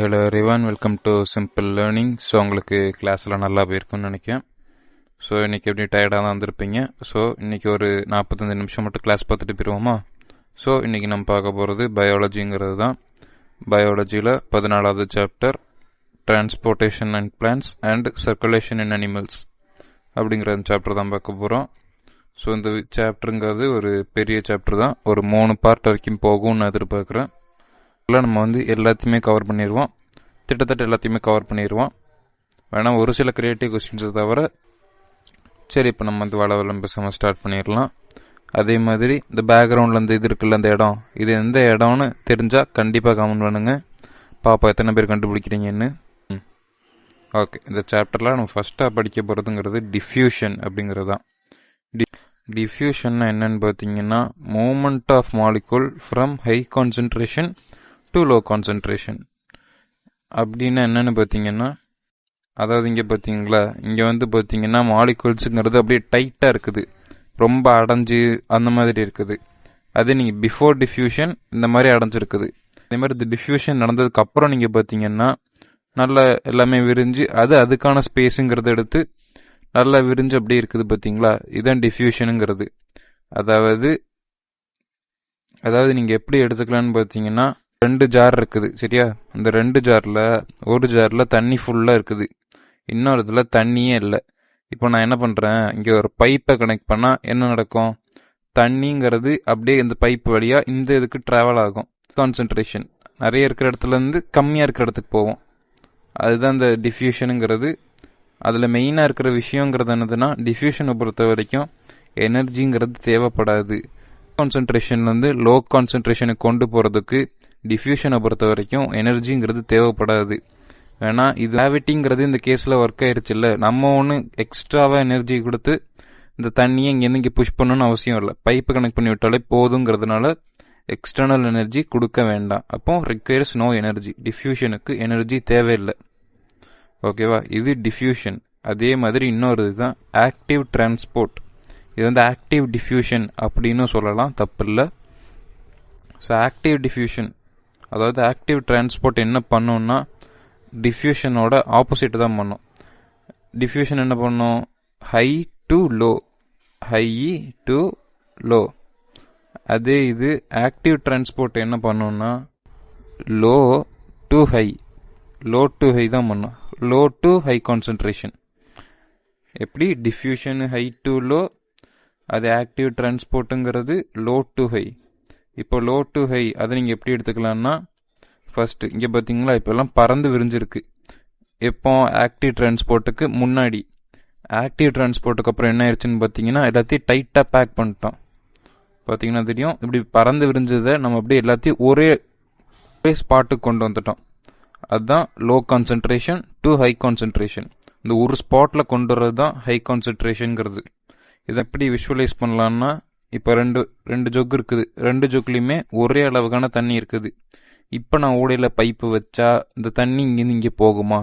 Hello everyone, welcome to simple learning. So உங்களுக்கு கிளாஸில் நல்லா போயிருக்குன்னு நினைக்கிறேன். ஸோ இன்றைக்கி எப்படி டயர்டாக தான் வந்திருப்பீங்க. ஸோ இன்றைக்கி ஒரு 45 நிமிஷம் மட்டும் கிளாஸ் பார்த்துட்டு போயிடுவோமா. ஸோ இன்றைக்கி நம்ம பார்க்க போகிறது பயாலஜிங்கிறது தான். பயாலஜியில் 14வது chapter transportation and plants and circulation in animals அப்படிங்கிற சாப்டர் தான் பார்க்க போகிறோம். ஸோ இந்த சாப்டருங்கிறது ஒரு பெரிய சாப்டர் தான். ஒரு 3 பார்ட் வரைக்கும் போகும்னு எதிர்பார்க்குறேன். நம்ம எல்லாத்தையுமே கவர் பண்ணிடுவோம். கிட்டத்தட்ட எல்லாத்தையுமே கவர் பண்ணிடுவோம். வேணால் ஒரு சில கிரியேட்டிவ் கொஸ்டின்ஸை தவிர. சரி, இப்போ நம்ம வளவலம் பேசாமல் ஸ்டார்ட் பண்ணிடலாம். அதே மாதிரி இந்த பேக்ரவுண்டில் இது இருக்குல்ல, அந்த இடம், இது எந்த இடம்னு தெரிஞ்சால் கண்டிப்பாக கமெண்ட் பண்ணுங்க. பாப்பா எத்தனை பேர் கண்டுபிடிக்கிறீங்கன்னு. ஓகே, இந்த சாப்டரில் நம்ம ஃபஸ்ட்டாக படிக்க போகிறதுங்கிறது டிஃப்யூஷன் அப்படிங்கிறது தான். டிஃப்யூஷன்னா என்னன்னு பார்த்தீங்கன்னா, movement of molecule from high concentration to low concentration. அப்படின்னா என்னென்னு பார்த்தீங்கன்னா, அதாவது இங்கே பார்த்தீங்களா, இங்கே பார்த்தீங்கன்னா மாலிகூல்ஸுங்கிறது அப்படியே டைட்டாக இருக்குது, ரொம்ப அடைஞ்சு அந்த மாதிரி இருக்குது. அது நீங்கள் பிஃபோர் டிஃப்யூஷன் இந்த மாதிரி அடைஞ்சிருக்குது. அதே மாதிரி இந்த டிஃப்யூஷன் நடந்ததுக்கு அப்புறம் நீங்கள் பார்த்தீங்கன்னா நல்லா எல்லாமே விரிஞ்சு அதுக்கான ஸ்பேஸுங்கிறத எடுத்து நல்லா விரிஞ்சு அப்படியே இருக்குது. பார்த்தீங்களா, இதுதான் டிஃப்யூஷனுங்கிறது. அதாவது நீங்கள் எப்படி எடுத்துக்கலான்னு பார்த்தீங்கன்னா, 2 ஜார் இருக்குது சரியா. அந்த 2 ஜாரில் ஒரு ஜாரில் தண்ணி ஃபுல்லாக இருக்குது, இன்னொரு இதில் தண்ணியே இல்லை. இப்போ நான் என்ன பண்ணுறேன், இங்கே ஒரு பைப்பை கனெக்ட் பண்ணால் என்ன நடக்கும், தண்ணிங்கிறது அப்படியே இந்த பைப் வழியாக இந்த இதுக்கு ட்ராவல் ஆகும். கான்சன்ட்ரேஷன் நிறைய இருக்கிற இடத்துலேருந்து கம்மியாக இருக்கிற இடத்துக்கு போவோம். அதுதான் இந்த டிஃப்யூஷனுங்கிறது. அதில் மெயினாக இருக்கிற விஷயங்கிறது என்னதுன்னா, டிஃப்யூஷனை பொறுத்த வரைக்கும் எனர்ஜிங்கிறது தேவைப்படாது. கான்சன்ட்ரேஷன்லேருந்து லோ கான்சன்ட்ரேஷனுக்கு கொண்டு போகிறதுக்கு டிஃப்யூஷனை பொறுத்த வரைக்கும் எனர்ஜிங்கிறது தேவைப்படாது. ஏன்னா இது கிராவிட்டிங்கிறது இந்த கேஸில் ஒர்க் ஆயிருச்சு இல்லை. நம்ம ஒன்று எக்ஸ்ட்ராவாக எனர்ஜி கொடுத்து இந்த தண்ணியை இங்கேருந்து இங்கே புஷ் பண்ணணும்னு அவசியம் இல்லை. பைப்பை கனெக்ட் பண்ணி விட்டாலே போதுங்கிறதுனால எக்ஸ்டர்னல் எனர்ஜி கொடுக்க வேண்டாம். அப்போ ரிக்வயர்ஸ் நோ எனர்ஜி. டிஃப்யூஷனுக்கு எனர்ஜி தேவையில்லை. ஓகேவா, இது டிஃப்யூஷன். அதே மாதிரி இன்னொரு இதுதான் ஆக்டிவ் டிரான்ஸ்போர்ட். இது ஆக்டிவ் டிஃப்யூஷன் அப்படின்னு சொல்லலாம், தப்பு இல்லை. ஸோ ஆக்டிவ் டிஃப்யூஷன், அதாவது ஆக்டிவ் டிரான்ஸ்போர்ட் என்ன பண்ணுன்னா டிஃப்யூஷனோட ஆப்போசிட் தான் பண்ணும். டிஃப்யூஷன் என்ன பண்ணும், high to low, high to low. அதே இது ஆக்டிவ் டிரான்ஸ்போர்ட் என்ன பண்ணுன்னா low to high, low to high தான் பண்ணும். Low to high concentration. எப்படி டிஃப்யூஷன் ஹை டு லோ, அது ஆக்டிவ் டிரான்ஸ்போர்ட்டுங்கிறது லோ டு ஹை. இப்போ லோ டு ஹை அதை நீங்கள் எப்படி எடுத்துக்கலாம்னா, ஃபஸ்ட்டு இங்கே பார்த்தீங்களா, இப்போல்லாம் பறந்து விரிஞ்சிருக்கு. எப்போ ஆக்டிவ் டிரான்ஸ்போர்ட்டுக்கு முன்னாடி. ஆக்டிவ் டிரான்ஸ்போர்ட்டுக்கு அப்புறம் என்ன ஆயிடுச்சுன்னு பார்த்தீங்கன்னா, எல்லாத்தையும் டைட்டாக பேக் பண்ணிட்டோம். பார்த்தீங்கன்னா தெரியும், இப்படி பறந்து விரிஞ்சதை நம்ம அப்படியே எல்லாத்தையும் ஒரே ஸ்பாட்டுக்கு கொண்டு வந்துட்டோம். அதுதான் low concentration to high concentration. இந்த ஒரு ஸ்பாட்டில் கொண்டு வர்றது தான் ஹை கான்சன்ட்ரேஷனுங்கிறது. இதை எப்படி விஷுவலைஸ் பண்ணலான்னா, இப்போ ரெண்டு ஜொக் இருக்குது, 2 ஜொக்லையுமே ஒரே அளவுக்கான தண்ணி இருக்குது. இப்போ நான் ஊடையில் பைப்பு வச்சா இந்த தண்ணி இங்கேருந்து இங்கே போகுமா?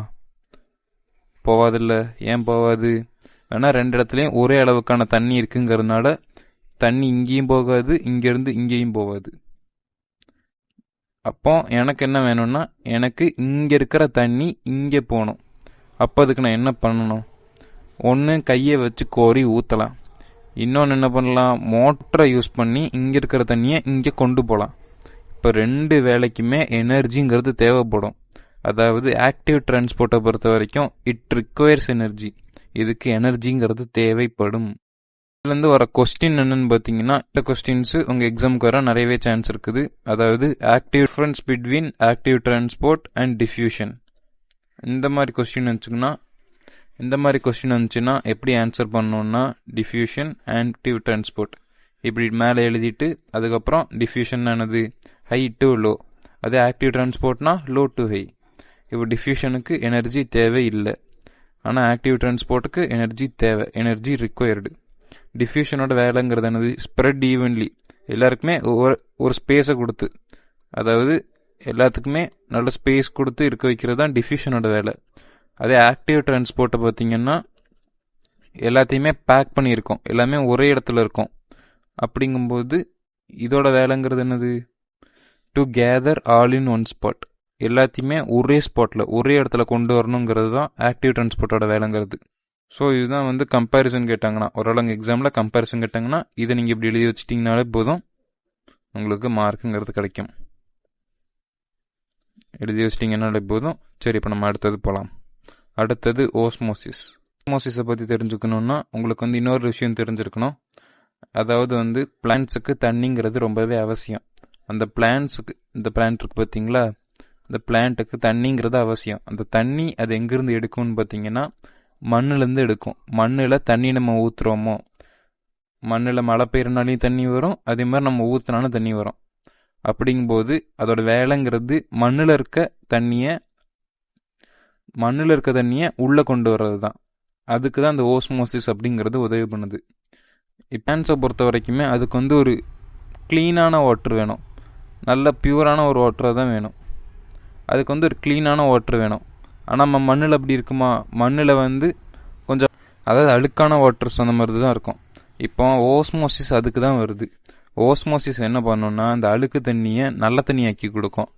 போவாதில்ல. ஏன் போவாது? ஏன்னா 2 இடத்துலையும் ஒரே அளவுக்கான தண்ணி இருக்குங்கிறதுனால தண்ணி இங்கேயும் போகாது, இங்கேருந்து இங்கேயும் போகாது. அப்போ எனக்கு என்ன வேணும்னா, எனக்கு இங்கே இருக்கிற தண்ணி இங்கே போகணும். அப்போ அதுக்கு நான் என்ன பண்ணணும், ஒன்று கையை வச்சு கோரி ஊற்றலாம், இன்னொன்று என்ன பண்ணலாம், மோட்டரை யூஸ் பண்ணி இங்கே இருக்கிற தண்ணியை இங்கே கொண்டு போகலாம். இப்போ 2 வேலைக்குமே எனர்ஜிங்கிறது தேவைப்படும். அதாவது ஆக்டிவ் டிரான்ஸ்போர்ட்டை பொறுத்த வரைக்கும் இட் ரிக்வயர்ஸ் எனர்ஜி. இதுக்கு எனர்ஜிங்கிறது தேவைப்படும். இதுலேருந்து வர கொஸ்டின் என்னன்னு பார்த்தீங்கன்னா, இந்த கொஸ்டின்ஸு உங்கள் எக்ஸாமுக்கு வர நிறையவே சான்ஸ் இருக்குது. அதாவது active difference between active transport and diffusion. இந்த மாதிரி கொஸ்டின் வந்துச்சுன்னா எப்படி ஆன்சர் பண்ணணும்னா, டிஃப்யூஷன் ஆக்டிவ் டிரான்ஸ்போர்ட் இப்படி மேலே எழுதிட்டு அதுக்கப்புறம் டிஃப்யூஷன் ஆனது ஹை டு லோ, அதே ஆக்டிவ் டிரான்ஸ்போர்ட்னா லோ டு ஹை. இப்போ டிஃப்யூஷனுக்கு எனர்ஜி தேவை இல்லை, ஆனால் ஆக்டிவ் டிரான்ஸ்போர்ட்டுக்கு எனர்ஜி தேவை, எனர்ஜி ரிக்வயர்டு. டிஃப்யூஷனோட வேலைங்கிறது என்னது, ஸ்ப்ரெட் ஈவன்லி, எல்லாருக்குமே ஒரு ஸ்பேஸை கொடுத்து, அதாவது எல்லாத்துக்குமே நல்ல ஸ்பேஸ் கொடுத்து இருக்க வைக்கிறது தான் டிஃப்யூஷனோட வேலை. அதே ஆக்டிவ் டிரான்ஸ்போர்ட்டை பார்த்தீங்கன்னா எல்லாத்தையுமே பேக் பண்ணியிருக்கோம், எல்லாமே ஒரே இடத்துல இருக்கும். அப்படிங்கும்போது இதோட வேலைங்கிறது என்னது, to gather all in one spot. எல்லாத்தையுமே ஒரே ஸ்பாட்டில் ஒரே இடத்துல கொண்டு வரணுங்கிறது தான் ஆக்டிவ் டிரான்ஸ்போர்ட்டோட வேலைங்கிறது. ஸோ இதுதான் வந்து கம்பேரிசன் கேட்டாங்கன்னா, ஒரு எக்ஸாமில் கம்பேரிசன் கேட்டாங்கன்னா இதை நீங்கள் இப்படி எழுதி வச்சிட்டிங்கனாலே போதும், உங்களுக்கு மார்க்குங்கிறது கிடைக்கும். எழுதி வச்சிட்டிங்கனாலே போதும். சரி, இப்போ நம்ம அடுத்தது போகலாம். அடுத்தது ஓஸ்மோசிஸ். ஓஸ்மோசிஸை பற்றி தெரிஞ்சுக்கணுன்னா உங்களுக்கு வந்து இன்னொரு விஷயம் தெரிஞ்சிருக்கணும். அதாவது வந்து பிளான்ட்ஸுக்கு தண்ணிங்கிறது ரொம்பவே அவசியம். அந்த பிளான்ட்ஸுக்கு, இந்த பிளான்ட் இருக்கு பார்த்தீங்களா, இந்த பிளான்ட்டுக்கு தண்ணிங்கிறது அவசியம். அந்த தண்ணி அது எங்கேருந்து எடுக்கும்னு பார்த்தீங்கன்னா மண்ணுலேருந்து எடுக்கும். மண்ணில் தண்ணி நம்ம ஊற்றுறோமோ, மண்ணில் மழை பெய்யறனாலையும் தண்ணி வரும், அதே மாதிரி நம்ம ஊற்றினாலும் தண்ணி வரும். அப்படிங்கும்போது அதோட வேலைங்கிறது மண்ணில் இருக்க தண்ணியை உள்ளே கொண்டு வர்றது தான். அதுக்கு தான் அந்த ஓஸ்மோசிஸ் அப்படிங்கிறது உதவி பண்ணுது. பிளான்ட்ஸை பொறுத்த வரைக்குமே அதுக்கு வந்து ஒரு க்ளீனான வாட்டர் வேணும், நல்ல பியூரான ஒரு வாட்டராக தான் வேணும். அதுக்கு வந்து ஒரு க்ளீனான வாட்டர் வேணும். ஆனால் நம்ம மண்ணில் அப்படி இருக்குமா? மண்ணில் வந்து கொஞ்சம் அதாவது அழுக்கான வாட்டர்ஸ் அந்த மாதிரி தான் இருக்கும். இப்போ ஓஸ்மோசிஸ் அதுக்கு தான் வருது. ஓஸ்மோசிஸ் என்ன பண்ணோம்னா அந்த அழுக்கு தண்ணியை நல்ல தண்ணியாக்கி கொடுக்கும்.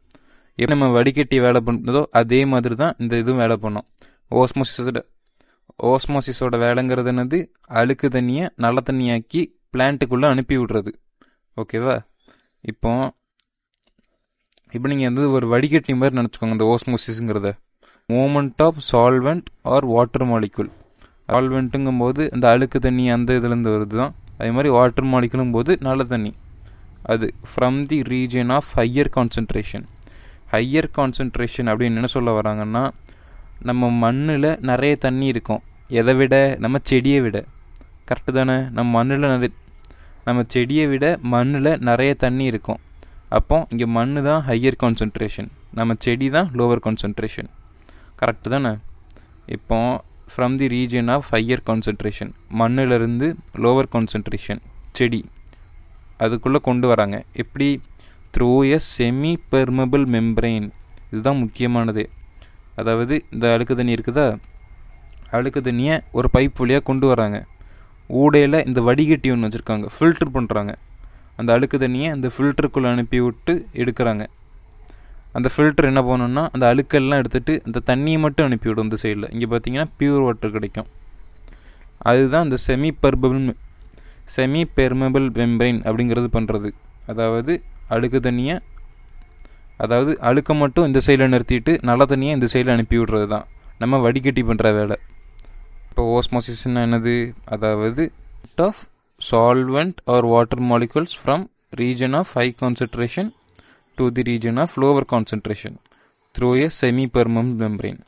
எப்படி நம்ம வடிகட்டி வேலை பண்ணுறதோ அதே மாதிரி தான் இந்த இதுவும் வேலை பண்ணும். ஓஸ்மோசிஸோட வேலைங்கிறது என்னது? அழுக்கு தண்ணியை நல்ல தண்ணியாக்கி பிளான்ட்டுக்குள்ளே அனுப்பி விடுறது. ஓகேவா? இப்போ நீங்கள் வந்து ஒரு வடிகட்டி மாதிரி நினச்சிக்கோங்க இந்த ஓஸ்மோசிஸ்ங்கிறத. Movement of solvent or water molecule. சால்வெண்ட்டுங்கும் போது அந்த அழுக்கு தண்ணி அந்த இதுலேருந்து வருது தான். அதே மாதிரி வாட்டர் மாலிகுலும் போது நல்ல தண்ணி. அது from the region of higher concentration. Higher concentration அப்படின்னு என்ன சொல்ல வராங்கன்னா, நம்ம மண்ணில் நிறைய தண்ணி இருக்கும். எதை விட? நம்ம செடியை விட. கரெக்டு தானே? நம்ம செடியை விட மண்ணில் நிறைய தண்ணி இருக்கும். அப்போ இங்கே மண் தான் ஹையர் கான்சன்ட்ரேஷன், நம்ம செடி தான் லோவர் கான்சன்ட்ரேஷன். கரெக்டு தானே? இப்போ from the region of higher concentration, மண்ணிலிருந்து லோவர் கான்சன்ட்ரேஷன் செடி அதுக்குள்ளே கொண்டு வராங்க. எப்படி? Through a semi permeable membrane. இதுதான் முக்கியமானது. அதாவது இந்த அழுக்கு தண்ணி இருக்குதா, அழுக்கு தண்ணியை ஒரு பைப் வழியாக கொண்டு வராங்க. ஊடையில் இந்த வடிகட்டி ஒன்று வச்சுருக்காங்க, ஃபில்ட்ரு பண்ணுறாங்க. அந்த அழுக்கு தண்ணியை அந்த ஃபில்டருக்குள்ளே அனுப்பி விட்டு எடுக்கிறாங்க. அந்த ஃபில்ட்ரு என்ன பண்ணணும்னா அந்த அழுக்கெல்லாம் எடுத்துகிட்டு அந்த தண்ணியை மட்டும் அனுப்பிவிடும் இந்த சைடில். இங்கே பார்த்தீங்கன்னா பியூர் வாட்டர் கிடைக்கும். அதுதான் இந்த செமி பெர்மபிள் மெம்பரைன் அப்படிங்கிறது பண்ணுறது. அதாவது அழுக்கு தண்ணியை, அதாவது அழுக்கை மட்டும் இந்த சைடில் நிறுத்திட்டு நல்ல தண்ணியை இந்த சைடில் அனுப்பி விடுறது தான் நம்ம வடிகட்டி பண்ணுற வேலை. இப்போ ஓஸ்மோசிஸ்னா என்னது? அதாவது of solvent or water molecules from region of high concentration to the region of lower concentration through a semi-permeable membrane.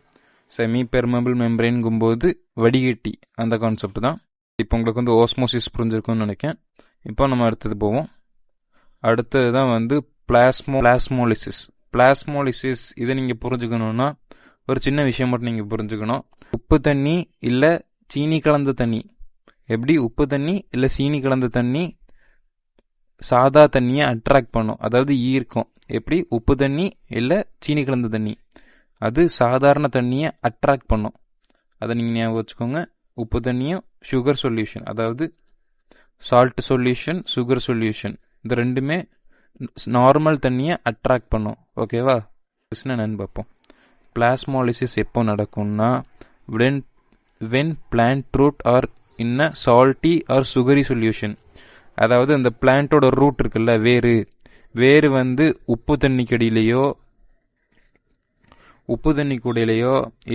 semi-permeable membrane கும்போது வடிகட்டி அந்த கான்செப்ட் தான். இப்போ உங்களுக்கு வந்து ஓஸ்மோசிஸ் புரிஞ்சிருக்கும்னு நினைக்கிறேன். இப்போ நம்ம அடுத்தது போவோம். அடுத்தது தான் வந்து பிளாஸ்மோலிசிஸ். பிளாஸ்மோலிசிஸ் இதை நீங்கள் புரிஞ்சுக்கணுன்னா ஒரு சின்ன விஷயம் மட்டும் நீங்கள் புரிஞ்சுக்கணும். உப்பு தண்ணி இல்லை சீனி கலந்த தண்ணி. எப்படி? உப்பு தண்ணி இல்லை சீனி கலந்த தண்ணி சாதா தண்ணியை அட்ராக்ட் பண்ணும், அதாவது ஈர்க்கும். எப்படி? உப்பு தண்ணி இல்லை சீனி கலந்த தண்ணி அது சாதாரண தண்ணியை அட்ராக்ட் பண்ணும். அதை நீங்கள் ஞாபகம் வச்சுக்கோங்க. உப்பு தண்ணியும் சுகர் சொல்யூஷன், அதாவது சால்ட் சொல்யூஷன், சுகர் சொல்யூஷன், இந்த ரெண்டுமே நார்மல் தண்ணியை அட்ராக்ட் பண்ணும். ஓகேவா? என்னன்னு பார்ப்போம். பிளாஸ்மோலிசிஸ் எப்போ நடக்கும்னா when plant root are in a salty or sugary solution. அதாவது அந்த பிளான்ட்டோட ரூட் இருக்குல்ல, வேறு வந்து உப்பு தண்ணி கூடையிலையோ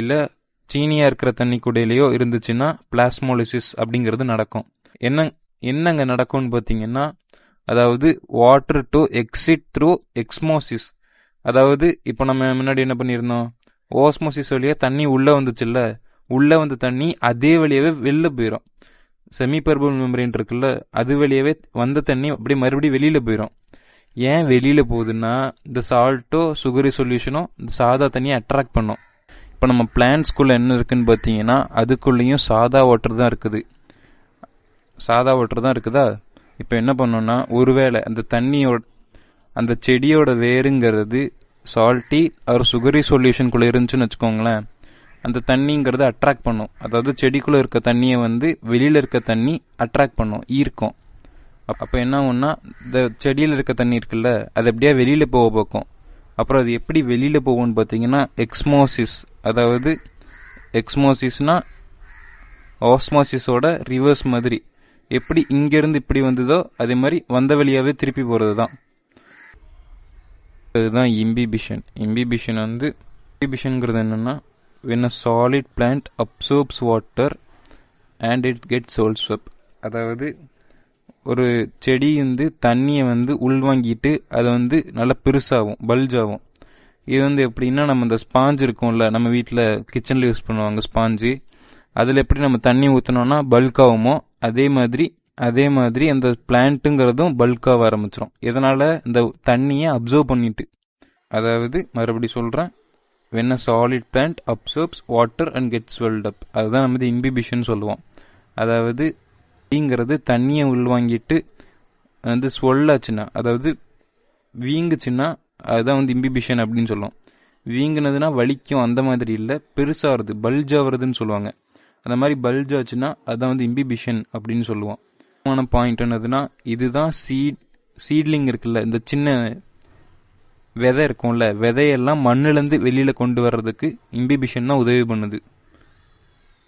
இல்லை சீனியாக இருக்கிற தண்ணி கூடையிலையோ இருந்துச்சுன்னா பிளாஸ்மோலிசிஸ் அப்படிங்கிறது நடக்கும். என்னங்க நடக்கும்னு பார்த்தீங்கன்னா, அதாவது வாட்டர் டு எக்ஸிட் த்ரூ எக்ஸ்மோசிஸ். அதாவது இப்போ நம்ம முன்னாடி என்ன பண்ணியிருந்தோம், ஓஸ்மோசிஸ் வழியாக தண்ணி உள்ளே வந்துச்சுல்ல, உள்ளே வந்த தண்ணி அதே வழியாகவே வெளில போயிடும். செமி பெர்மபிள் மெம்பரைன் இருக்குல்ல, அது வழியாகவே வந்த தண்ணி அப்படியே மறுபடியும் வெளியில் போயிடும். ஏன் வெளியில் போகுதுன்னா, இந்த சால்ட்டோ சுகரி சொல்யூஷனோ இந்த சாதா தண்ணியை அட்ராக்ட் பண்ணும். இப்போ நம்ம பிளான்ட்ஸ்குள்ளே என்ன இருக்குன்னு பார்த்தீங்கன்னா, அதுக்குள்ளேயும் சாதா வாட்டர் தான் இருக்குதா. இப்போ என்ன பண்ணோம்னா, ஒருவேளை அந்த செடியோட வேருங்கிறது சால்ட்டி ஒரு சுகரி சொல்யூஷனுக்குள்ளே இருந்துச்சுன்னு வச்சுக்கோங்களேன், அந்த தண்ணிங்கிறது அட்ராக்ட் பண்ணும். அதாவது செடிக்குள்ளே இருக்க தண்ணியை வந்து வெளியில் இருக்க தண்ணி அட்ராக்ட் பண்ணும், ஈர்க்கும். அப்போ என்ன ஆகும்னா, இந்த செடியில் இருக்க தண்ணி இருக்குல்ல, அது எப்படியா வெளியில் போக பார்க்கும். அப்புறம் அது எப்படி வெளியில் போகும்னு பார்த்தீங்கன்னா எக்ஸ்மோசிஸ், அதாவது எக்ஸ்மோசிஸ்னா ஆஸ்மோசிஸோட ரிவர்ஸ் மாதிரி. எப்படி இங்கேருந்து இப்படி வந்ததோ அதே மாதிரி வந்த வழியாகவே திருப்பி போகிறது தான். இதுதான் இம்பிபிஷன். இம்பிபிஷன்ங்கிறது என்னென்னா when a solid plant absorbs water and it gets swallowed. அதாவது ஒரு செடி தண்ணியை உள்வாங்கிட்டு அதை நல்லா பெருசாகும், பல்ஜ் ஆகும். இது எப்படின்னா நம்ம இந்த ஸ்பாஞ்ச் இருக்கும்ல, நம்ம வீட்டில் கிச்சனில் யூஸ் பண்ணுவாங்க ஸ்பாஞ்சு, அதில் எப்படி நம்ம தண்ணி ஊற்றினோன்னா பல்க் ஆகுமோ அதே மாதிரி அந்த பிளான்ட்டுங்கிறதும் பல்காக ஆரம்பிச்சிடும். இதனால் இந்த தண்ணியை அப்சர்வ் பண்ணிட்டு, அதாவது மறுபடி சொல்கிறேன், when a solid plant absorbs water and gets swelled up, அதுதான் நம்ம இம்பிபிஷன் சொல்லுவோம். அதாவது ங்கிறது தண்ணியை உள்வாங்கிட்டு ஸ்வெல்லாச்சுன்னா, அதாவது வீங்குச்சுன்னா அதுதான் இம்பிபிஷன் அப்படின்னு சொல்லுவோம். வீங்குனதுன்னா வலிக்கும், அந்த மாதிரி இல்லை, பெருசாகிறது, பல்ஜ் ஆகுறதுன்னு சொல்லுவாங்க. அந்த மாதிரி பல்ஜ் ஆச்சுன்னா அதான் இம்பிபிஷன் அப்படின்னு சொல்லுவோம். பாயிண்ட் என்னதுன்னா, இதுதான் சீட்லிங் இருக்குல்ல, இந்த சின்ன விதை இருக்கும்ல, விதையெல்லாம் மண்ணிலேருந்து வெளியில் கொண்டு வர்றதுக்கு இம்பிபிஷன் தான் உதவி பண்ணுது.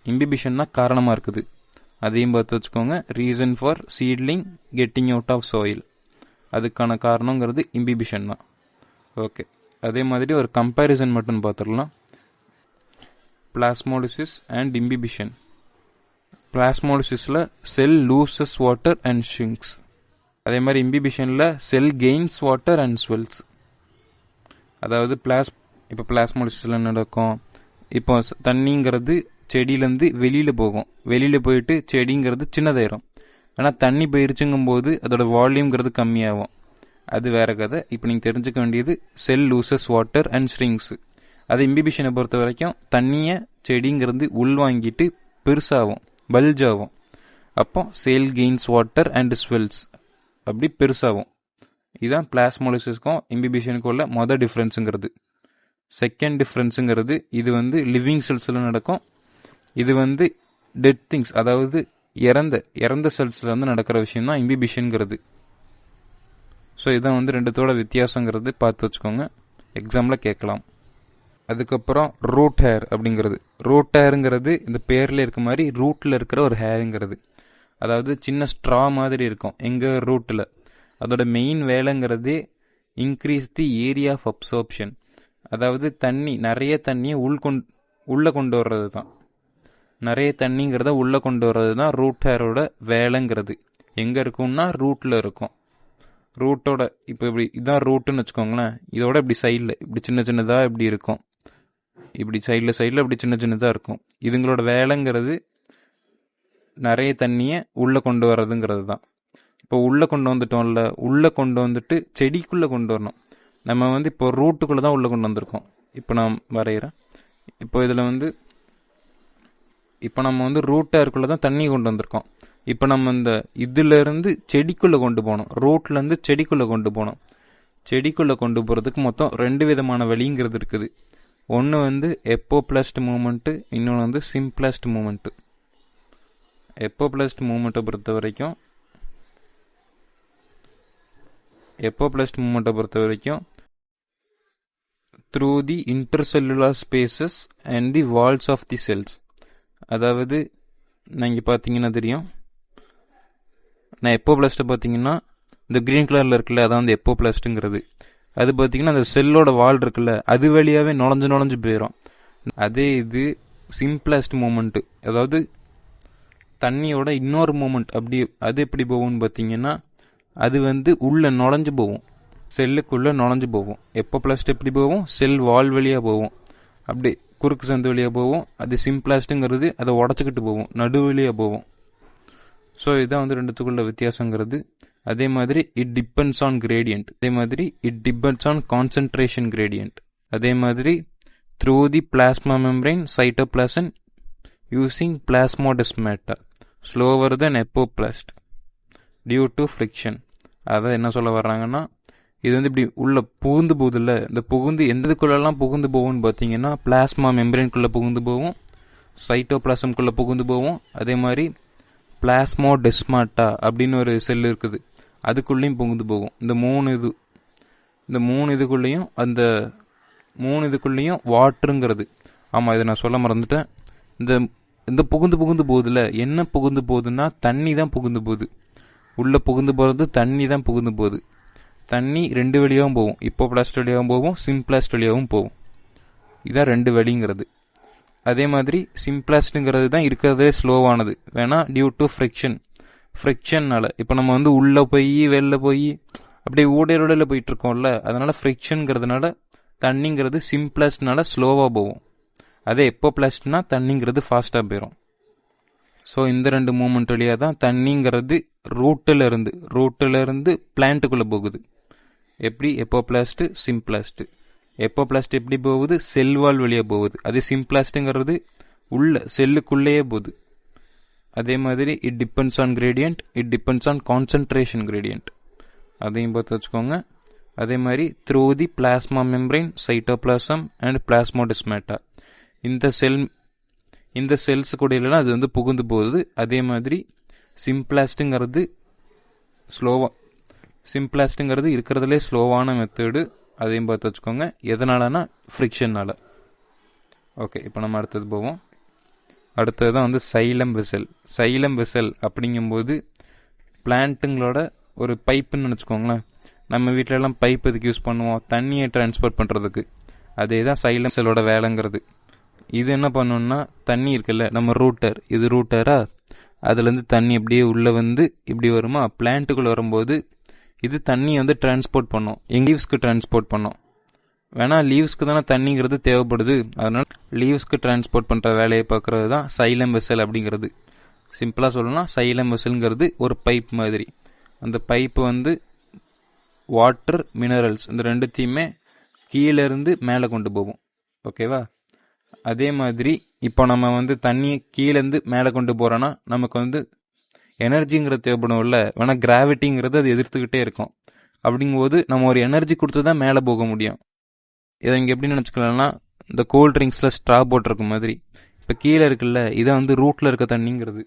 இம்பிபிஷன் தான் காரணமாக இருக்குது. அதையும் பார்த்து வச்சுக்கோங்க. Reason for seedling getting out of soil, அதுக்கான காரணங்கிறது இம்பிபிஷன் தான். ஓகே, அதே மாதிரி ஒரு கம்பேரிசன் மட்டும் பார்த்துடலாம். Plasmolysis and imbibition. பிளாஸ்மோலிசிஸில் cell loses water and shrinks. அதே மாதிரி இம்பிபிஷனில் cell gains water and swells. அதாவது இப்போ பிளாஸ்மோலிசிஸில் நடக்கும், இப்போ தண்ணிங்கிறது செடியிலேருந்து வெளியில் போகும், வெளியில் போயிட்டு செடிங்கிறது சின்னதாயிரும். ஆனால் தண்ணி போயிருச்சுங்கும் போது அதோட வால்யூம்ங்கிறது கம்மியாகும், அது வேற கதை. இப்போ நீங்கள் தெரிஞ்சுக்க வேண்டியது செல் லூசஸ் வாட்டர் அண்ட் ஷ்ரிங்க்ஸ். அது இம்பிபிஷனை பொறுத்த வரைக்கும் தண்ணியை செடிங்கிறது உள்வாங்கிட்டு பெருசாகும், பல்ஜ் ஆகும். அப்போ செல் கெயின்ஸ் வாட்டர் அண்ட் ஸ்வெல்ஸ், அப்படி பெருசாகும். இதுதான் பிளாஸ்மோலிசிஸ்க்கும் இம்பிபிஷனுக்கும் உள்ள மொதல் டிஃப்ரென்ஸுங்கிறது. செகண்ட் டிஃப்ரென்ஸுங்கிறது, இது லிவிங் செல்ஸில் நடக்கும், இது டெட் திங்ஸ், அதாவது இறந்த செல்ஸில் நடக்கிற விஷயம் தான் இம்பிபிஷனுங்கிறது. ஸோ இதான் ரெண்டுத்தோட வித்தியாசங்கிறது பார்த்து வச்சுக்கோங்க, எக்ஸாமில் கேட்கலாம். அதுக்கப்புறம் ரூட் ஹேர் அப்படிங்கிறது. ரூட் ஹேருங்கிறது இந்த பேரில் இருக்க மாதிரி ரூட்டில் இருக்கிற ஒரு ஹேருங்கிறது. அதாவது சின்ன ஸ்ட்ரா மாதிரி இருக்கும் எங்கள் ரூட்டில். அதோட மெயின் வேலைங்கிறதே increase the area of absorption. அதாவது நிறைய தண்ணியை உள்ளே கொண்டு வர்றது தான். நிறைய தண்ணிங்கிறத உள்ளே கொண்டு வர்றது தான் ரூட் ஹேரோட வேலைங்கிறது. எங்கே இருக்கும்னா ரூட்டில் இருக்கும். ரூட்டோட இப்போ இப்படி இதான் ரூட்டுன்னு வச்சுக்கோங்களேன். இதோட இப்படி சைடில் இப்படி சின்ன சின்னதாக இப்படி இருக்கும், இப்படி சைடில் இப்படி சின்ன சின்னதாக இருக்கும். இதுங்களோட வேலைங்கிறது நிறைய தண்ணியை உள்ளே கொண்டு வர்றதுங்கிறது தான். இப்போ உள்ளே கொண்டு வந்துட்டோம்ல, உள்ளே கொண்டு வந்துட்டு செடிக்குள்ளே கொண்டு வரணும். நம்ம இப்போ ரூட்டுக்குள்ளே தான் உள்ளே கொண்டு வந்திருக்கோம். இப்போ நான் வரைகிறேன். இப்போ இதில் இப்போ நம்ம ரூட் ஹேருக்குள்ளே தான் தண்ணி கொண்டு வந்திருக்கோம். இப்போ நம்ம இந்த இதிலேருந்து செடிக்குள்ளே கொண்டு போகணும், ரூட்லேருந்து செடிக்குள்ளே கொண்டு போகணும். செடிக்குள்ளே கொண்டு போகிறதுக்கு மொத்தம் 2 விதமான வழிங்கிறது இருக்குது. ஒன்று எப்போப்ளாஸ்ட் மூமெண்ட்டு, இன்னொன்று சிம்பிளாஸ்ட் மூமெண்ட்டு. எப்போப்ளாஸ்ட் மூமெண்ட்டை பொறுத்த வரைக்கும் through the intercellular spaces and the walls of the cells. அதாவது நீங்கள் பார்த்தீங்கன்னா தெரியும், நான் எப்போப்ளாஸ்ட்டை பார்த்தீங்கன்னா இந்த க்ரீன் கலரில் இருக்குல்ல, அதான் எப்போப்ளாஸ்ட்டுங்கிறது. அது பார்த்தீங்கன்னா அந்த செல்லோட வால் இருக்குல்ல, அது வழியாகவே நுழைஞ்சு போயிடும். அதே இது சிம்பிளாஸ்ட் மூமெண்ட்டு, அதாவது தண்ணியோட இன்னொரு மூமெண்ட். அப்படி அது எப்படி போகும்னு பார்த்தீங்கன்னா, அது உள்ளே நுழைஞ்சு போகும், செல்லுக்குள்ளே நுழைஞ்சு போகும். எப்போப்ளாஸ்ட் எப்படி போகும், செல் வால் வழியாக போகும், அப்படி குறுக்கு சந்து வழியாக போகும். அது சிம்பிளாஸ்ட்டுங்கிறது அதை உடச்சிக்கிட்டு போகும், நடு வழியாக போகும். ஸோ இதுதான் ரெண்டுத்துக்குள்ள வித்தியாசங்கிறது. அதே மாதிரி இட் டிபெண்ட்ஸ் ஆன் கிரேடியன்ட், அதே மாதிரி it depends on concentration gradient. அதே மாதிரி through the plasma membrane cytoplasm using plasmodesmata slower then apoplast due to friction. அதான் என்ன சொல்ல வர்றாங்கன்னா, இது இப்படி உள்ள புகுந்து போகுதில்ல, இந்த புகுந்து எந்ததுக்குள்ளெல்லாம் புகுந்து போகும்னு பார்த்தீங்கன்னா பிளாஸ்மா மெம்பரைனுக்குள்ளே புகுந்து போகும், சைட்டோபிளாசம்குள்ளே புகுந்து போகும். அதே மாதிரி பிளாஸ்மோடெஸ்மாட்டா அப்படின்னு ஒரு செல் இருக்குது, அதுக்குள்ளேயும் புகுந்து போகும். இந்த 3 இது இந்த 3 இதுக்குள்ளேயும் அந்த 3 இதுக்குள்ளேயும் வாட்டருங்கிறது, ஆமாம் இதை நான் சொல்ல மறந்துட்டேன், இந்த இந்த புகுந்து போகுதுல, என்ன புகுந்து போகுதுன்னா தண்ணி தான் புகுந்து போகுது. உள்ளே புகுந்து போகிறது தண்ணி தான் புகுந்து போகுது. தண்ணி 2 வழியாகவும் போகும், இப்போ பிளாஸ்ட் வழியாகவும் போகும், சிம்பிளாஸ்ட் வழியாகவும் போகும். இதான் 2 வழிங்கிறது. அதே மாதிரி சிம்பிளாஸ்ட்டுங்கிறது தான் இருக்கிறதே ஸ்லோவானது, வேணா டியூ டு ஃப்ரிக்ஷன்னால. இப்போ நம்ம வந்து உள்ளே போய் வெளில போய் அப்படியே ஊடையில் போயிட்டு இருக்கோம்ல, அதனால ஃப்ரிக்ஷனுங்கிறதுனால தண்ணிங்கிறது சிம்பிளாஸ்ட்னால ஸ்லோவாக போகும். அதே எப்போ பிளாஸ்ட்னா தண்ணிங்கிறது ஃபாஸ்ட்டாக போயிடும். ஸோ இந்த 2 மூமெண்ட் வழியாக தான் தண்ணிங்கிறது ரூட்டில் இருந்து பிளான்ட்டுக்குள்ளே போகுது. எப்படி எப்போ பிளாஸ்ட்டு சிம்பிளாஸ்ட்டு. எப்போ பிளாஸ்ட் எப்படி போகுது, செல்வால் வழியாக போகுது. அதே சிம்பிளாஸ்ட்டுங்கிறது உள்ள செல்லுக்குள்ளேயே போகுது. அதே மாதிரி it depends on gradient, it depends on concentration gradient, அதையும் பார்த்து வச்சுக்கோங்க. அதே மாதிரி through the plasma membrane, cytoplasm and plasmodesmata, இந்த செல்ஸ் கூட இல்லைனா அது வந்து புகுந்து போகுது. அதே மாதிரி சிம்பிளாஸ்ட்டுங்கிறது இருக்கிறதுலே ஸ்லோவான மெத்தடு, அதையும் பார்த்து வச்சுக்கோங்க. எதனாலனா ஃப்ரிக்ஷன்னால. ஓகே, இப்போ நம்ம அடுத்தது போவோம். அடுத்தது தான் வந்து சைலம் வெசல் அப்படிங்கும்போது பிளான்ட்டுங்களோட ஒரு பைப்புன்னு நினச்சிக்கோங்களேன். நம்ம வீட்டிலலாம் பைப் எதுக்கு யூஸ் பண்ணுவோம், தண்ணியை டிரான்ஸ்போர்ட் பண்ணுறதுக்கு. அதே தான் சைலம் வெசலோட வேலைங்கிறது. இது என்ன பண்ணணும்னா, தண்ணி இருக்குல்ல, நம்ம இது ரூட்டரா, அதுலேருந்து தண்ணி அப்படியே உள்ளே வந்து இப்படி வருமா, பிளான்ட்டுக்குள்ளே வரும்போது இது தண்ணி வந்து டிரான்ஸ்போர்ட் பண்ணும், லீவ்ஸ்க்கு டிரான்ஸ்போர்ட் பண்ணும். வேணா லீவ்ஸ்க்கு தானே தண்ணிங்கிறது தேவைப்படுது, அதனால லீவ்ஸ்க்கு டிரான்ஸ்போர்ட் பண்ணுற வேலையை பார்க்குறது தான் சைலம் வெசல் அப்படிங்கிறது. சிம்பிளாக சொல்லணும்னா சைலம் வெசல்ங்கிறது ஒரு பைப் மாதிரி. அந்த பைப்பு வந்து வாட்டர், மினரல்ஸ் இந்த ரெண்டுத்தையுமே கீழேருந்து மேலே கொண்டு போகும். ஓகேவா? அதே மாதிரி இப்போ நம்ம வந்து தண்ணியை கீழேருந்து மேலே கொண்டு போகிறோன்னா நமக்கு வந்து எனர்ஜிங்கிறது தேவைப்படும் இல்லை, வேணால் கிராவிட்டிங்கிறது அது எதிர்த்துக்கிட்டே இருக்கும். அப்படிங்கும்போது நம்ம ஒரு எனர்ஜி கொடுத்து தான் மேலே போக முடியும். இதை இங்கே எப்படி நினச்சிக்கலாம்னா, இந்த கூல் ட்ரிங்க்ஸில் ஸ்ட்ரா போட்டிருக்க மாதிரி இப்போ கீழே இருக்குல்ல, இதை வந்து ரூட்டில் இருக்க தண்ணிங்கிறது.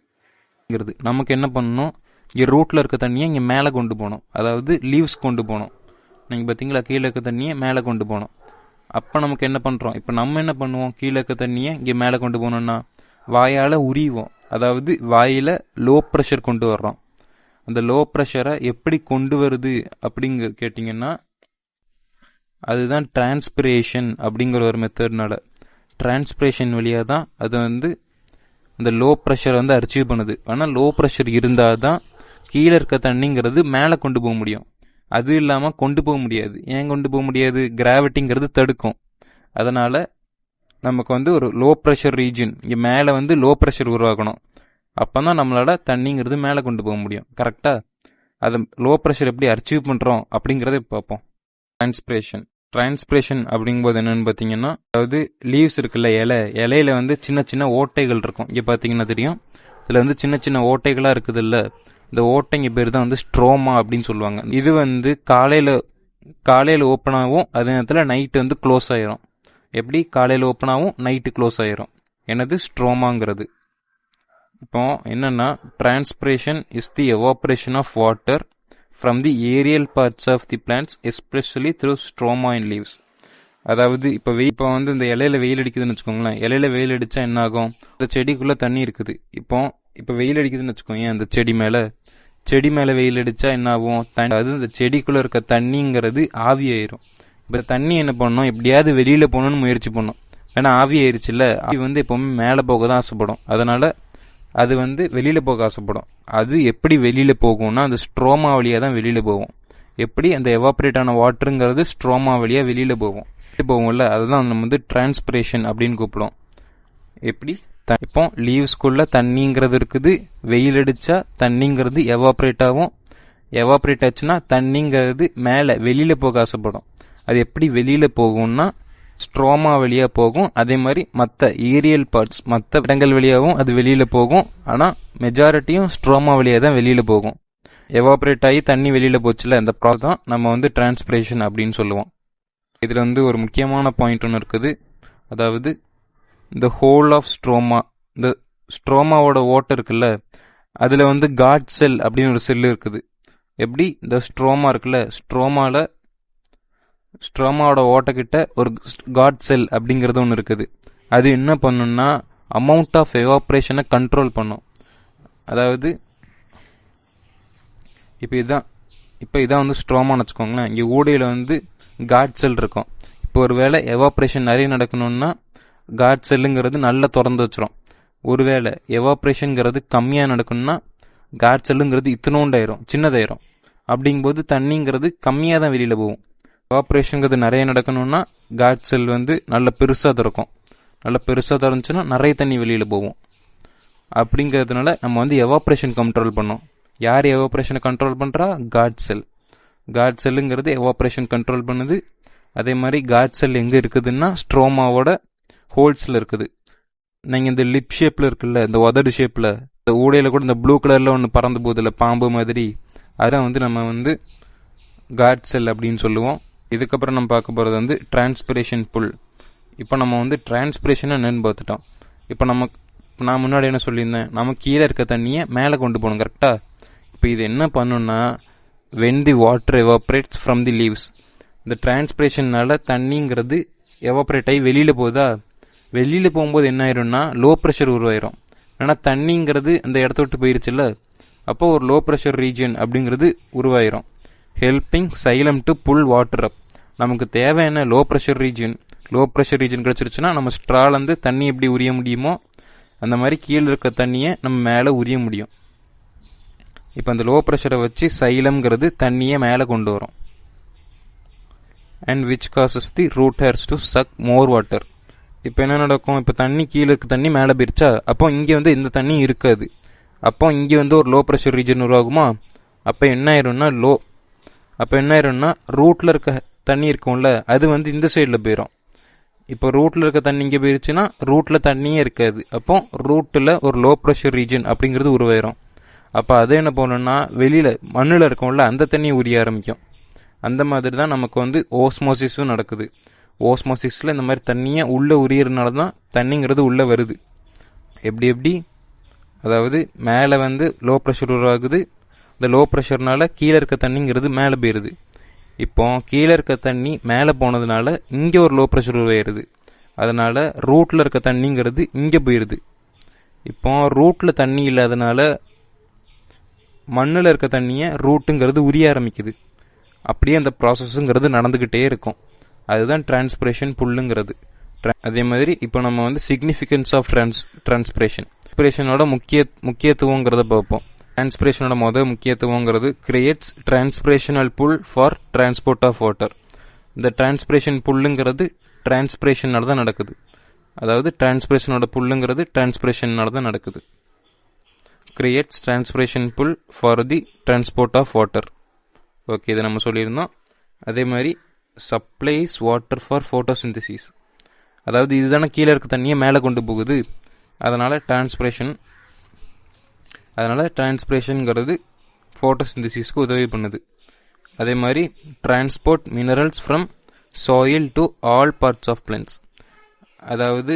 நமக்கு என்ன பண்ணணும், இங்கே ரூட்டில் இருக்க தண்ணியை இங்கே மேலே கொண்டு போகணும், அதாவது லீவ்ஸ் கொண்டு போகணும். நீங்கள் பார்த்தீங்களா, கீழே இருக்க தண்ணியை மேலே கொண்டு போகணும். அப்போ நமக்கு என்ன பண்ணுறோம், இப்போ நம்ம என்ன பண்ணுவோம், கீழே இருக்க தண்ணியை இங்கே மேலே கொண்டு போகணுன்னா வாயால் உரிவோம், அதாவது வாயில் லோ ப்ரெஷர் கொண்டு வர்றோம். அந்த லோ ப்ரெஷரை எப்படி கொண்டு வருது அப்படிங்க கேட்டிங்கன்னா, அதுதான் டிரான்ஸ்பிரேஷன் அப்படிங்கிற ஒரு மெத்தட்னால. டிரான்ஸ்பிரேஷன் வழியாக தான் அது வந்து அந்த லோ ப்ரெஷரை வந்து அச்சீவ் பண்ணுது. ஆனால் லோ ப்ரெஷர் இருந்தால் தான் கீழே இருக்க தண்ணிங்கிறது மேலே கொண்டு போக முடியும். அது இல்லாமல் கொண்டு போக முடியாது. ஏன் கொண்டு போக முடியாது, கிராவிட்டிங்கிறது தடுக்கும். அதனால் நமக்கு வந்து ஒரு லோ ப்ரெஷர் ரீஜன், இங்கே மேலே வந்து லோ ப்ரெஷர் உருவாக்கணும். அப்போ தான் நம்மளால தண்ணிங்கிறது மேலே கொண்டு போக முடியும். கரெக்டாக? அதை லோ ப்ரெஷர் எப்படி அச்சீவ் பண்ணுறோம் அப்படிங்கிறத பார்ப்போம். டிரான்ஸ்பிரேஷன் அப்படிங்கும்போது என்னென்னு பார்த்தீங்கன்னா, அதாவது லீவ்ஸ் இருக்குல்ல, இலையில வந்து சின்ன சின்ன ஓட்டைகள் இருக்கும். இங்கே பார்த்தீங்கன்னா தெரியும், இதில் வந்து சின்ன சின்ன ஓட்டைகளாக இருக்குது இல்லை, இந்த ஓட்டைங்க பேர் தான் வந்து ஸ்ட்ரோமா அப்படின்னு சொல்லுவாங்க. இது வந்து காலையில் ஓப்பன் ஆகும், அதே நேரத்தில் நைட்டு வந்து க்ளோஸ் ஆயிரும். எப்படி காலையில் ஓப்பன் ஆகும், நைட்டு க்ளோஸ் ஆயிரும். என்னது ஸ்ட்ரோமாங்கிறது. இப்போ என்னன்னா, transpiration is the evaporation of water from the aerial parts of the plants, especially through stroma in leaves. அதாவது இப்போ வந்து இந்த இலையில வெயில் அடிக்குதுன்னு வச்சுக்கோங்களேன். இலையில வெயில் அடித்தா என்ன ஆகும், இந்த செடிக்குள்ளே தண்ணி இருக்குது. இப்போ வெயில் அடிக்குதுன்னு வச்சுக்கோங்க, அந்த செடி மேலே வெயில் அடித்தா என்ன ஆகும், அது இந்த செடிக்குள்ளே இருக்க தண்ணிங்கிறது ஆவியாயிரும். இப்போ தண்ணி என்ன பண்ணணும், எப்படியாவது வெளியில் போகணுன்னு முயற்சி பண்ணும். ஏன்னா ஆவி ஆயிடுச்சுல்ல, ஆவி வந்து எப்போவுமே மேலே போக தான் ஆசைப்படும். அதனால் அது வந்து வெளியில் போக ஆசைப்படும். அது எப்படி வெளியில் போகும்னா, அந்த ஸ்ட்ரோமா வழியாக தான் வெளியில் போகும். எப்படி அந்த எவாப்ரேட் ஆன வாட்டருங்கிறது ஸ்ட்ரோமா வழியாக வெளியில் போகும்ல, அதுதான் நம்ம வந்து டிரான்ஸ்பிரேஷன் அப்படின்னு கூப்பிடுவோம். எப்படி இப்போ லீவ்ஸ்குள்ள தண்ணிங்கிறது இருக்குது, வெயில் அடித்தா தண்ணிங்கிறது எவாப்ரேட் ஆகும். எவாப்ரேட் ஆச்சுன்னா தண்ணிங்கிறது மேலே வெளியில் போக ஆசைப்படும். அது எப்படி வெளியில் போகும்னா ஸ்ட்ரோமா வழியாக போகும். அதே மாதிரி மற்ற ஏரியல் பார்ட்ஸ், மற்ற இடங்கள் வழியாகவும் அது வெளியில் போகும். ஆனால் மெஜாரிட்டியும் ஸ்ட்ரோமா வழியாக தான் வெளியில் போகும். எவாப்ரேட் ஆகி தண்ணி வெளியில் போச்சுல, இந்த ப்ராசஸ் தான் நம்ம வந்து டிரான்ஸ்பிரேஷன் அப்படின்னு சொல்லுவோம். இதில் வந்து ஒரு முக்கியமான பாயிண்ட் ஒன்று இருக்குது. அதாவது இந்த ஹோல் ஆஃப் ஸ்ட்ரோமா, இந்த ஸ்ட்ரோமாவோட ஓட்டை இருக்குல்ல, அதில் வந்து காட் செல் அப்படின்னு ஒரு செல் இருக்குது. எப்படி இந்த ஸ்ட்ரோமா இருக்குல்ல, ஸ்ட்ரோமாவில் ஸ்ட்ரோமாவோட ஓட்டக்கிட்ட ஒரு காட் செல் அப்படிங்கிறது ஒன்று இருக்குது. அது என்ன பண்ணுன்னா அமௌண்ட் ஆஃப் எவாப்ரேஷனை கண்ட்ரோல் பண்ணும். அதாவது இப்போ இதான் வந்து ஸ்ட்ரோமான்னு வச்சுக்கோங்களேன். இங்கே ஊடையில் வந்து காட் செல் இருக்கும். இப்போ ஒருவேளை எவாப்ரேஷன் நிறைய நடக்கணும்னா காட் செல்லுங்கிறது நல்லா திறந்து வச்சிரும். ஒருவேளை எவாப்ரேஷனுங்கிறது கம்மியாக நடக்கணும்னா காட் செல்லுங்கிறது இத்தினோண்டாயிரும், சின்னதாயிரும். அப்படிங்கும்போது தண்ணிங்கிறது கம்மியாக தான் வெளியில் போகும். எவாப்ரேஷனுங்கிறது நிறைய நடக்கணும்னா காட் செல் வந்து நல்ல பெருசாக திறக்கும். நல்லா பெருசாக திறந்துச்சுன்னா நிறைய தண்ணி வெளியில் போகும். அப்படிங்கிறதுனால நம்ம வந்து எவாப்ரேஷன் கண்ட்ரோல் பண்ணோம். யார் எவாப்ரேஷனை கண்ட்ரோல் பண்ணுறா? காட் செல். காட் செல்லுங்கிறது எவாப்ரேஷன் கண்ட்ரோல் பண்ணுது. அதே மாதிரி காட் செல் எங்கே இருக்குதுன்னா ஸ்ட்ரோமாவோட ஹோல்ஸில் இருக்குது. நீங்கள் இந்த லிப் ஷேப்பில் இருக்குல்ல, இந்த உதடு ஷேப்பில், இந்த ஊடையில் கூட இந்த ப்ளூ கலரில் ஒன்று பறந்து போதில்ல, பாம்பு மாதிரி, அதான் வந்து நம்ம வந்து காட் செல் அப்படின்னு சொல்லுவோம். இதுக்கப்புறம் நம்ம பார்க்க போகிறது வந்து டிரான்ஸ்பிரேஷன் புல். இப்போ நம்ம வந்து டிரான்ஸ்பிரேஷன் என்னன்னு பார்த்துட்டோம். இப்போ நான் முன்னாடி என்ன சொல்லியிருந்தேன், நம்ம கீழே இருக்க தண்ணியை மேலே கொண்டு போகணும், கரெக்டாக? இப்போ இது என்ன பண்ணுன்னா when the water evaporates from the leaves, இந்த டிரான்ஸ்பிரேஷன்னால தண்ணிங்கிறது எவாப்ரேட் ஆகி வெளியில் போகுதா, வெளியில் போகும்போது என்ன ஆயிரும்னா லோ ப்ரெஷர் உருவாயிரும். ஏன்னா தண்ணிங்கிறது அந்த இடத்த விட்டு போயிருச்சுல்ல, அப்போ ஒரு லோ ப்ரெஷர் ரீஜன் அப்படிங்கிறது உருவாயிரும். Helping xylem to pull water up. நமக்கு தேவையான லோ ப்ரெஷர் ரீஜன் கிடச்சிருச்சுன்னா நம்ம ஸ்ட்ராலேருந்து தண்ணி எப்படி உரிய முடியுமோ அந்த மாதிரி கீழே இருக்க தண்ணியை நம்ம மேலே உரிய முடியும். இப்போ அந்த லோ ப்ரெஷரை வச்சு சைலம்ங்கிறது தண்ணியை மேலே கொண்டு வரும். And which causes the root hairs to suck more water. இப்போ என்ன நடக்கும், இப்போ தண்ணி கீழே இருக்க தண்ணி மேலே போயிருச்சா, அப்போ இங்கே வந்து இந்த தண்ணி இருக்காது. அப்போ இங்கே வந்து ஒரு லோ ப்ரெஷர் ரீஜன் உருவாகுமா, அப்போ என்ன ஆயிரும்னா ரூட்டில் இருக்க தண்ணி இருக்கும்ல, அது வந்து இந்த சைடில் போயிடும். இப்போ ரூட்டில் இருக்க தண்ணி இங்கே போயிருச்சுன்னா ரூட்டில் தண்ணியே இருக்காது. அப்போ ரூட்டில் ஒரு லோ ப்ரெஷர் ரீஜன் அப்படிங்கிறது உருவாயிரும். அப்போ அது என்ன பண்ணணும்னா வெளியில் மண்ணில் இருக்கும்ல அந்த தண்ணியை உரிய ஆரம்பிக்கும். அந்த மாதிரி தான் நமக்கு வந்து ஓஸ்மோசிஸும் நடக்குது. ஓஸ்மோசிஸில் இந்த மாதிரி தண்ணியை உள்ளே உரியறதுனால தான் தண்ணிங்கிறது உள்ளே வருது. எப்படி அதாவது மேலே வந்து லோ ப்ரெஷர் உருவாகுது, இந்த லோ ப்ரெஷர்னால கீழே இருக்க தண்ணிங்கிறது மேலே போயிடுது. இப்போ கீழே இருக்க தண்ணி மேலே போனதுனால இங்கே ஒரு லோ ப்ரெஷர் உருவாயிருது. அதனால் ரூட்டில் இருக்க தண்ணிங்கிறது இங்கே போயிடுது. இப்போ ரூட்டில் தண்ணி இல்லாதனால மண்ணில் இருக்க தண்ணியை ரூட்டுங்கிறது உரிய ஆரம்பிக்குது. அப்படியே அந்த ப்ராசஸுங்கிறது நடந்துக்கிட்டே இருக்கும். அதுதான் டிரான்ஸ்பிரேஷன் புல்லுங்கிறது. அதே மாதிரி இப்போ நம்ம வந்து சிக்னிஃபிகன்ஸ் ஆஃப் டிரான்ஸ்பிரேஷனோட முக்கியத்துவங்கிறத பார்ப்போம். டிரான்ஸ்பிரேஷனோட முக்கியத்துவங்கிறது creates transpirational pull for transport of water. இந்த டிரான்ஸ்பிரேஷன் புல்லுங்கிறது டிரான்ஸ்பிரேஷனால தான் நடக்குது. அதாவது டிரான்ஸ்பிரேஷனோட புல்லுங்கிறது டிரான்ஸ்பிரேஷனால தான் நடக்குது. Creates transpiration pull for the transport of water. Okay, இதை நம்ம சொல்லியிருந்தோம். அதே மாதிரி சப்ளைஸ் வாட்டர் ஃபார் ஃபோட்டோசிந்தசிஸ். அதாவது இதுதானே கீழே இருக்க தண்ணியை மேலே கொண்டு போகுது. அதனால் டிரான்ஸ்பிரேஷனுங்கிறது ஃபோட்டோசிந்தசிஸ்க்கு உதவி பண்ணுது. அதே மாதிரி transport minerals from soil to all parts of plants. அதாவது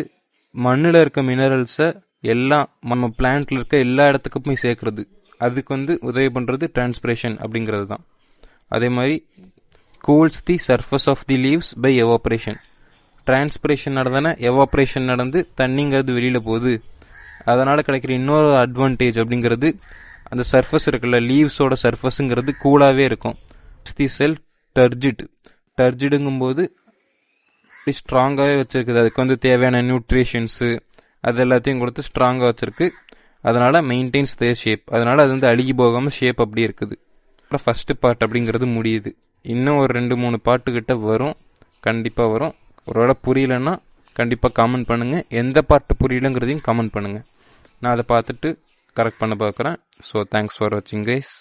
மண்ணில் இருக்க மினரல்ஸை எல்லாம் நம்ம பிளான்ட்ல இருக்க எல்லா இடத்துக்கும் போய் சேர்க்கறது, அதுக்கு வந்து உதவி பண்ணுறது டிரான்ஸ்பிரேஷன் அப்படிங்கிறது தான். அதே மாதிரி cools the surface of the leaves by evaporation. Transpiration நடந்தானே எவாப்ரேஷன் நடந்து தண்ணிங்கிறது வெளியில் போகுது. அதனால் கிடைக்கிற இன்னொரு அட்வான்டேஜ் அப்படிங்கிறது அந்த சர்ஃபஸ் இருக்குல்ல, லீவ்ஸோட சர்ஃபஸுங்கிறது கூலாகவே இருக்கும். தி செல் டர்ஜிடுங்கும்போது ஸ்ட்ராங்காகவே வச்சுருக்குது. அதுக்கு வந்து தேவையான நியூட்ரிஷன்ஸு அது எல்லாத்தையும் கொடுத்து ஸ்ட்ராங்காக வச்சுருக்கு. அதனால் மெயின்டைன்ஸ் த ஷேப். அதனால் அது வந்து அழுகி போகாமல் ஷேப் அப்படியே இருக்குது. ஃபஸ்ட்டு பார்ட் அப்படிங்கிறது முடியுது. இன்னும் ஒரு 2-3 பாட்டுக்கிட்ட வரும், கண்டிப்பாக வரும். ஒருவேளை புரியலன்னா கண்டிப்பாக கமெண்ட் பண்ணுங்கள். எந்த பாட்டு புரியலங்கிறதையும் கமெண்ட் பண்ணுங்கள். நான் அதை பார்த்துட்டு கரெக்ட் பண்ண பார்க்குறேன். ஸோ தேங்க்ஸ் ஃபார் வாட்சிங் கைஸ்.